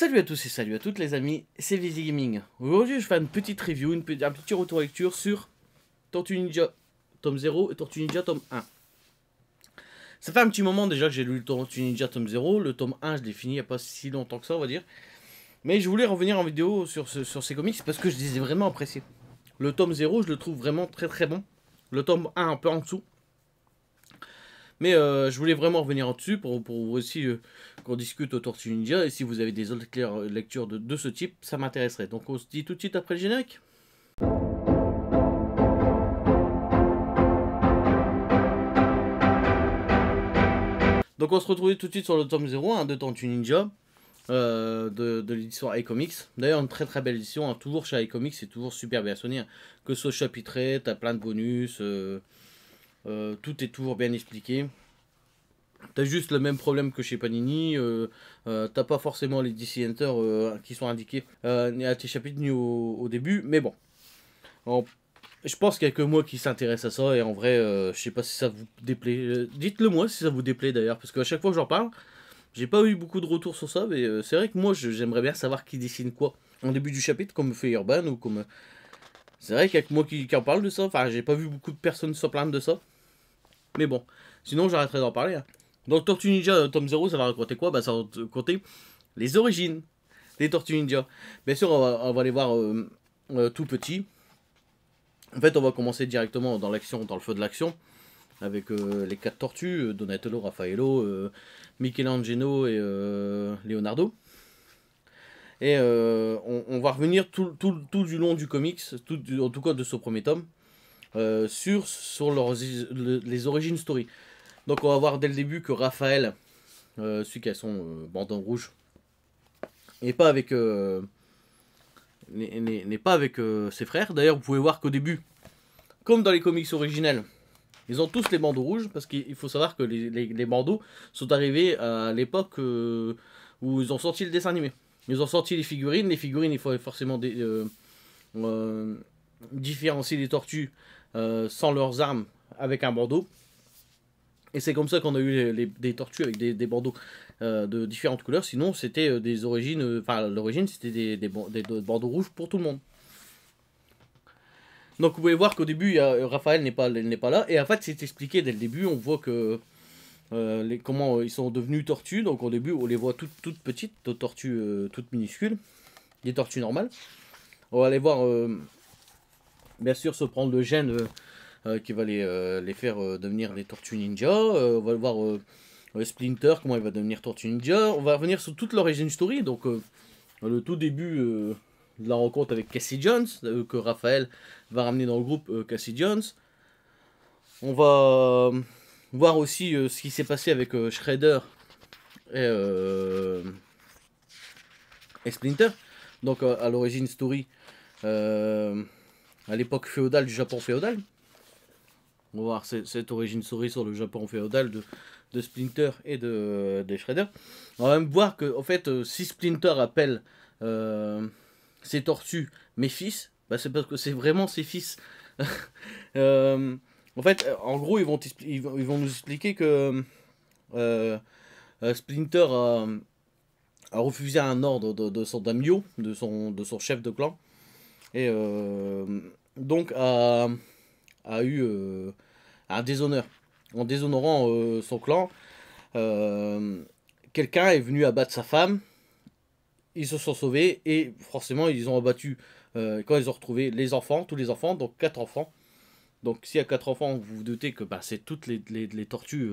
Salut à tous et salut à toutes les amis, c'est Visi Gaming. Aujourd'hui je fais une petite review, un petit retour lecture sur Tortue Ninja tome 0 et Tortue Ninja tome 1. Ça fait un petit moment déjà que j'ai lu le Tortue Ninja tome 0, le tome 1 je l'ai fini il n'y a pas si longtemps que ça on va dire. Mais je voulais revenir en vidéo sur ces comics parce que je les ai vraiment appréciés. Le tome 0 je le trouve vraiment très bon, le tome 1 un peu en dessous. Mais je voulais vraiment revenir en dessus pour aussi qu'on discute au Tortue Ninja. Et si vous avez des autres lectures de ce type, ça m'intéresserait. Donc on se dit tout de suite après le générique. Donc on se retrouve tout de suite sur le tome 0 de Tortue Ninja. De l'édition iComics. D'ailleurs une très belle édition, hein. Toujours chez iComics, c'est toujours super bien sonné, hein. Que ce soit chapitré, t'as plein de bonus, tout est toujours bien expliqué. T'as juste le même problème que chez Panini, t'as pas forcément les DC Enter qui sont indiqués ni à tes chapitres ni au début, mais bon. Je pense qu'il y a que moi qui s'intéresse à ça, et en vrai, je sais pas si ça vous déplaît. Dites-le moi si ça vous déplaît d'ailleurs, parce qu'à chaque fois que j'en parle, j'ai pas eu beaucoup de retours sur ça, mais c'est vrai que moi j'aimerais bien savoir qui dessine quoi en début du chapitre, comme fait Urban, ou comme... C'est vrai qu'il y a que moi qui en parle de ça, enfin j'ai pas vu beaucoup de personnes se plaindre de ça. Mais bon, sinon j'arrêterai d'en parler, hein. Donc Tortue Ninja tome 0, ça va raconter quoi? Bah ça va raconter les origines des Tortues Ninja. Bien sûr, on va les voir tout petit. En fait, on va commencer directement dans l'action, dans le feu de l'action, avec les 4 tortues, Donatello, Raffaello, Michelangelo et Leonardo. Et on va revenir tout du long du comics, en tout cas de ce premier tome, sur les origines story. Donc on va voir dès le début que Raphaël, celui qui a son bandeau rouge, n'est pas avec, ses frères. D'ailleurs vous pouvez voir qu'au début, comme dans les comics originels, ils ont tous les bandeaux rouges, parce qu'il faut savoir que les bandeaux sont arrivés à l'époque où ils ont sorti le dessin animé. Ils ont sorti les figurines il faut forcément différencier les tortues sans leurs armes avec un bandeau. Et c'est comme ça qu'on a eu des tortues avec des bandeaux de différentes couleurs. Sinon, c'était des origines. Enfin, l'origine, c'était des bandeaux rouges pour tout le monde. Donc, vous pouvez voir qu'au début, Raphaël n'est pas là. Et en fait, c'est expliqué dès le début. On voit que comment ils sont devenus tortues. Donc, au début, on les voit toutes petites, tortues toutes minuscules, des tortues normales. On va aller voir, bien sûr, se prendre le gène. Qui va les faire devenir des Tortues Ninja. On va voir Splinter, comment il va devenir Tortue Ninja. On va revenir sur toute l'origine story, donc le tout début de la rencontre avec Cassie Jones, que Raphaël va ramener dans le groupe Cassie Jones. On va voir aussi ce qui s'est passé avec Shredder et Splinter, donc à l'origine story, à l'époque féodale du Japon féodal. On va voir cette origine story sur le Japon féodal de Splinter et de Shredder. On va même voir que, en fait, si Splinter appelle ses tortues mes fils, bah c'est parce que c'est vraiment ses fils. En fait, en gros, ils vont nous expliquer que Splinter a refusé un ordre de son daimyo, de son chef de clan, et donc a eu un déshonneur. En déshonorant son clan, quelqu'un est venu abattre sa femme, ils se sont sauvés, et forcément ils ont abattu, quand ils ont retrouvé les enfants, tous les enfants, donc 4 enfants. Donc s'il y a 4 enfants, vous vous doutez que bah, c'est toutes les tortues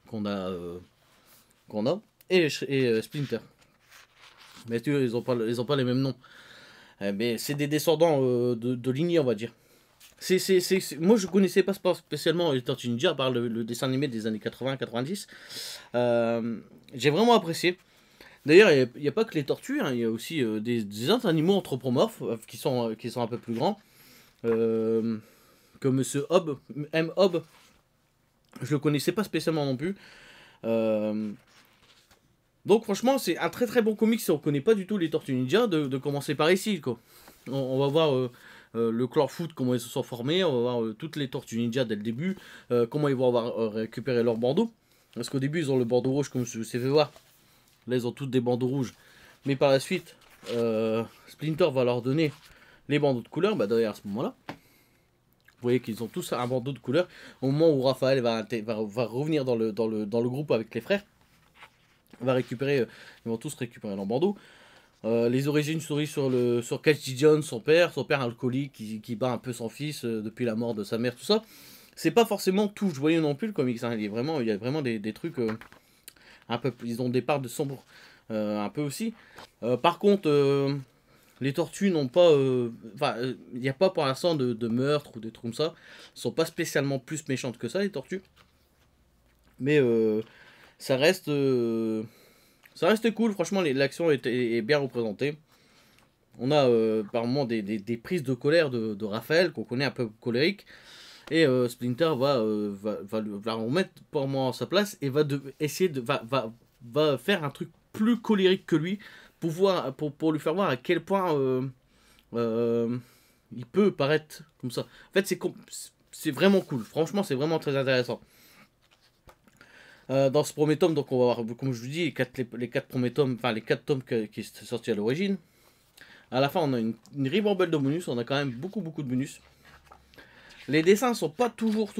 qu'on a, et Splinter. Mais tu ils ont pas les mêmes noms. Mais c'est des descendants de lignée, on va dire. Moi je connaissais pas spécialement les Tortues Ninja, à part le dessin animé des années 80-90. J'ai vraiment apprécié. D'ailleurs, il n'y a pas que les tortues, hein, il y a aussi des autres animaux anthropomorphes qui sont un peu plus grands. Comme Monsieur Hobb, M. Hobb. Je le connaissais pas spécialement non plus. Donc franchement, c'est un très bon comic si on connaît pas du tout les Tortues Ninja, de commencer par ici, quoi. On va voir le Clawfoot, comment ils se sont formés, on va voir toutes les Tortues Ninja dès le début, comment ils vont avoir récupéré leur bandeau. Parce qu'au début, ils ont le bandeau rouge, comme je vous ai fait voir. Là, ils ont toutes des bandeaux rouges. Mais par la suite, Splinter va leur donner les bandeaux de couleur, bah d'ailleurs à ce moment-là. Vous voyez qu'ils ont tous un bandeau de couleur. Au moment où Raphaël va revenir dans le groupe avec les frères, va récupérer, ils vont tous récupérer leur bandeau. Les origines souris sur Catchy John, son père alcoolique qui bat un peu son fils depuis la mort de sa mère, tout ça. C'est pas forcément tout joyeux non plus le comics, hein. Il y a vraiment des trucs un peu, ils ont des parts de sombre un peu aussi. Par contre, les tortues n'ont pas, il n'y a pas pour l'instant de meurtre ou des trucs comme ça. Elles sont pas spécialement plus méchantes que ça les tortues, mais ça reste, ça reste cool. Franchement, l'action est bien représentée. On a par moments des prises de colère de Raphaël qu'on connaît un peu colérique. Et Splinter va remettre pour moi à sa place et va faire un truc plus colérique que lui pour lui faire voir à quel point il peut paraître comme ça. En fait, c'est vraiment cool. Franchement, c'est vraiment très intéressant. Dans ce premier tome, donc on va voir, comme je vous dis, les quatre premiers tomes, enfin les 4 tomes qui sont sortis à l'origine. À la fin, on a une ribambelle de bonus. On a quand même beaucoup de bonus. Les dessins sont pas toujours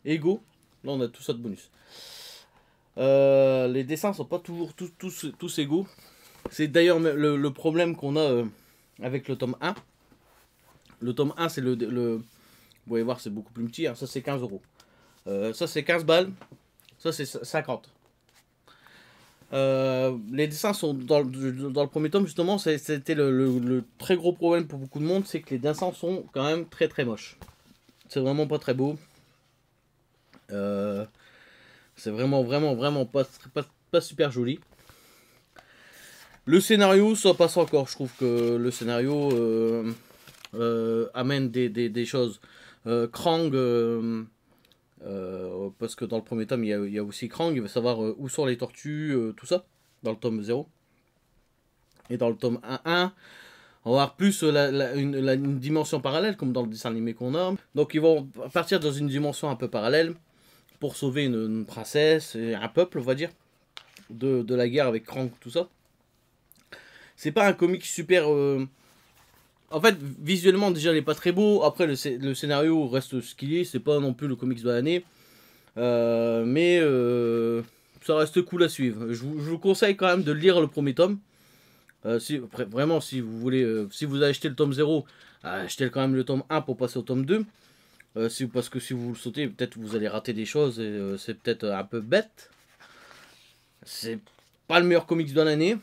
égaux. Là, on a tout ça de bonus. Les dessins sont pas toujours tous égaux. C'est d'ailleurs le problème qu'on a avec le tome 1. Le tome 1, c'est vous voyez voir, c'est beaucoup plus petit. Hein. Ça, c'est 15 euros. Ça, c'est 15 balles. Ça, c'est 50. Les dessins sont dans le premier tome, justement, c'était le très gros problème pour beaucoup de monde, c'est que les dessins sont quand même très moches. C'est vraiment pas très beau. C'est vraiment pas super joli. Le scénario, ça passe encore. Je trouve que le scénario amène des choses. Krang, parce que dans le premier tome, il y a aussi Krang. Il va savoir où sont les tortues, tout ça, dans le tome 0. Et dans le tome 1, on va avoir plus une dimension parallèle, comme dans le dessin animé qu'on a. Donc ils vont partir dans une dimension un peu parallèle pour sauver une princesse et un peuple, on va dire, de la guerre avec Krang, tout ça. C'est pas un comic super... En fait, visuellement, déjà, il n'est pas très beau. Après, le scénario reste ce qu'il est. C'est pas non plus le comics de l'année. Mais ça reste cool à suivre. Je vous conseille quand même de lire le premier tome. Vraiment, si vous voulez... si vous achetez le tome 0, achetez quand même le tome 1 pour passer au tome 2. Parce que si vous le sautez, peut-être vous allez rater des choses. Et c'est peut-être un peu bête. C'est pas le meilleur comics de l'année.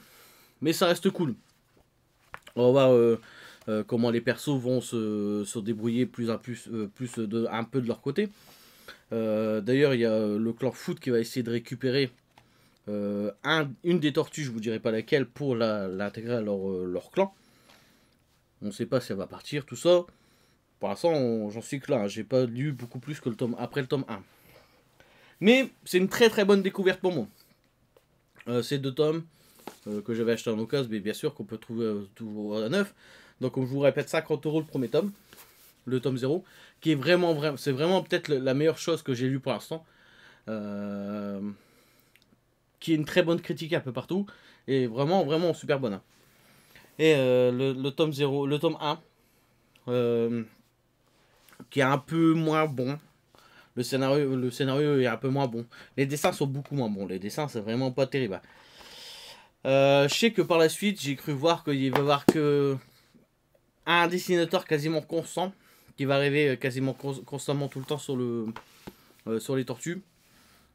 Mais ça reste cool. On va voir comment les persos vont se débrouiller un peu de leur côté. D'ailleurs, il y a le clan Foot qui va essayer de récupérer une des tortues, je vous dirai pas laquelle, pour l'intégrer à leur clan. On ne sait pas si elle va partir, tout ça. Pour l'instant, j'en suis que là. Hein. J'ai pas lu beaucoup plus que après le tome 1. Mais c'est une très bonne découverte pour moi. Ces 2 tomes que j'avais acheté en occasion, mais bien sûr qu'on peut trouver toujours à neuf. Donc, comme je vous répète, 50 € le premier tome, le tome 0, qui est c'est vraiment peut-être la meilleure chose que j'ai lue pour l'instant. Qui est une très bonne critique un peu partout, et vraiment super bonne. Hein. Et le tome 0, le tome 1, qui est un peu moins bon. Le scénario est un peu moins bon. Les dessins sont beaucoup moins bons. Les dessins, c'est vraiment pas terrible. Je sais que par la suite, j'ai cru voir qu'il va y avoir que un dessinateur quasiment constant qui va arriver quasiment constamment tout le temps sur les tortues.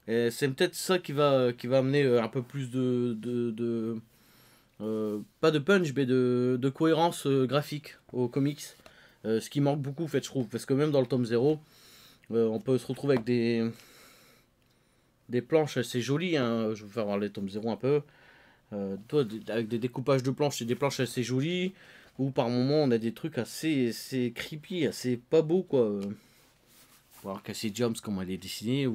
Et c'est peut-être ça qui va amener un peu plus pas de punch, mais de cohérence graphique aux comics. Ce qui manque beaucoup, en fait, je trouve. Parce que même dans le tome 0, on peut se retrouver avec des planches assez jolies. Hein. Je vais vous faire voir les tomes 0 un peu. Avec des découpages de planches et des planches assez jolies. Ou par moments, on a des trucs assez creepy, assez pas beaux, quoi. Voir Cassie Jones, comment elle est dessinée.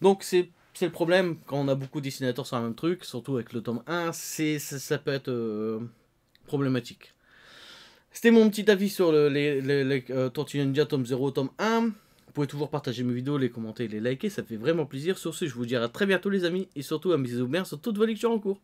Donc, c'est le problème quand on a beaucoup de dessinateurs sur un même truc, surtout avec le tome 1, ça peut être problématique. C'était mon petit avis sur les Tortues Ninja tome 0, tome 1. Vous pouvez toujours partager mes vidéos, les commenter, les liker, ça fait vraiment plaisir. Sur ce, je vous dis à très bientôt les amis, et surtout amusez-vous bien sur toutes vos lectures en cours.